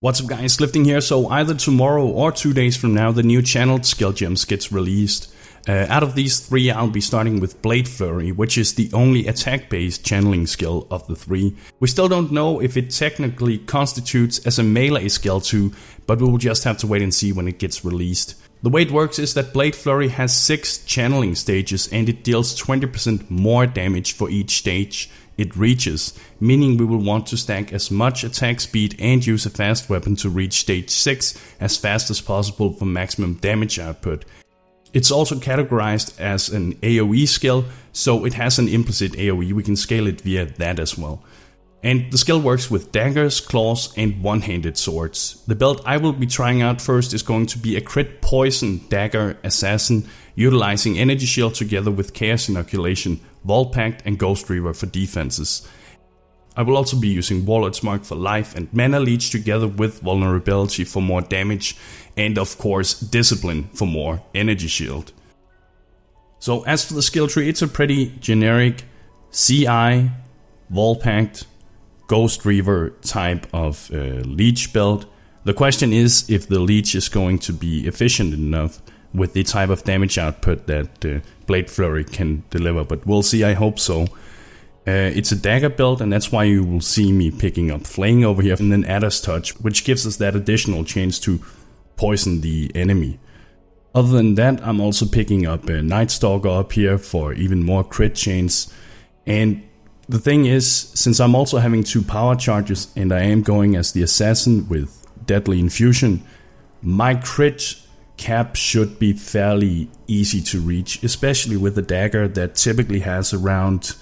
What's up guys, Lifting here. So either tomorrow or 2 days from now the new channeled skill gems gets released. Out of these three I'll be starting with Blade Flurry, which is the only attack based channeling skill of the three. We still don't know if it technically constitutes as a melee skill too, but we will just have to wait and see when it gets released. The way it works is that Blade Flurry has 6 channeling stages and it deals 20% more damage for each stage it reaches, meaning we will want to stack as much attack speed and use a fast weapon to reach stage 6 as fast as possible for maximum damage output. It's also categorized as an AoE skill, so it has an implicit AoE, we can scale it via that as well. And the skill works with daggers, claws and one-handed swords. The build I will be trying out first is going to be a crit poison dagger assassin, utilizing energy shield together with chaos inoculation, Vault Pact and Ghost Reaver for defenses. I will also be using Warlord's Mark for life and Mana Leech together with vulnerability for more damage and of course discipline for more energy shield. So as for the skill tree, it's a pretty generic CI, Vault Pact, Ghost Reaver type of leech build. The question is if the leech is going to be efficient enough with the type of damage output that Blade Flurry can deliver, but we'll see, I hope so. It's a dagger build and that's why you will see me picking up Flaying over here and then Adder's Touch, which gives us that additional chance to poison the enemy. Other than that, I'm also picking up a Night Stalker up here for even more crit chance. And the thing is, since I'm also having 2 power charges and I am going as the assassin with Deadly Infusion, my crit cap should be fairly easy to reach, especially with the dagger that typically has around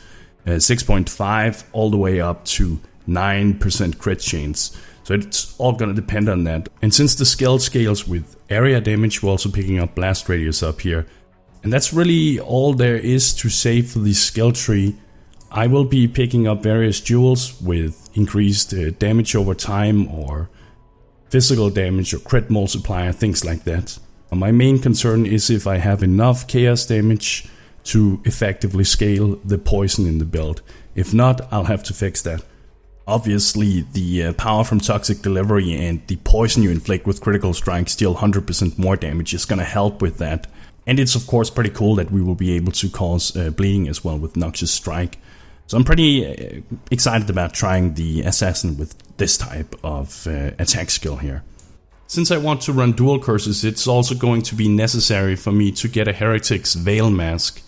6.5 all the way up to 9% crit chance. So it's all gonna depend on that. And since the skill scales with area damage, we're also picking up blast radius up here. And that's really all there is to say for the skill tree. I will be picking up various jewels with increased damage over time or physical damage or crit multiplier, things like that. My main concern is if I have enough chaos damage to effectively scale the poison in the build. If not, I'll have to fix that. Obviously, the power from Toxic Delivery and the poison you inflict with critical strikes deal 100% more damage is gonna help with that. And it's of course pretty cool that we will be able to cause bleeding as well with Noxious Strike. So I'm pretty excited about trying the assassin with this type of attack skill here. Since I want to run dual curses, it's also going to be necessary for me to get a Heretic's Veil Mask.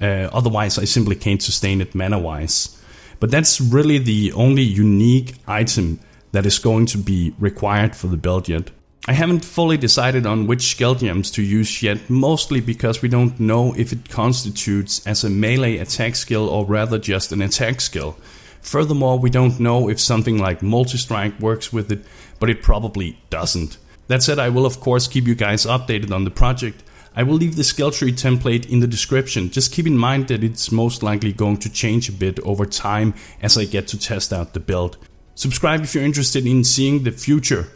Otherwise I simply can't sustain it mana-wise. But that's really the only unique item that is going to be required for the build yet. I haven't fully decided on which skill gems to use yet, mostly because we don't know if it constitutes as a melee attack skill or rather just an attack skill. Furthermore, we don't know if something like Multi-Strike works with it, but it probably doesn't. That said, I will of course keep you guys updated on the project. I will leave the skill tree template in the description. Just keep in mind that it's most likely going to change a bit over time as I get to test out the build. Subscribe if you're interested in seeing the future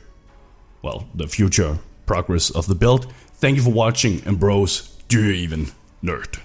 progress of the build. Thank you for watching, and bros, do you even nerd?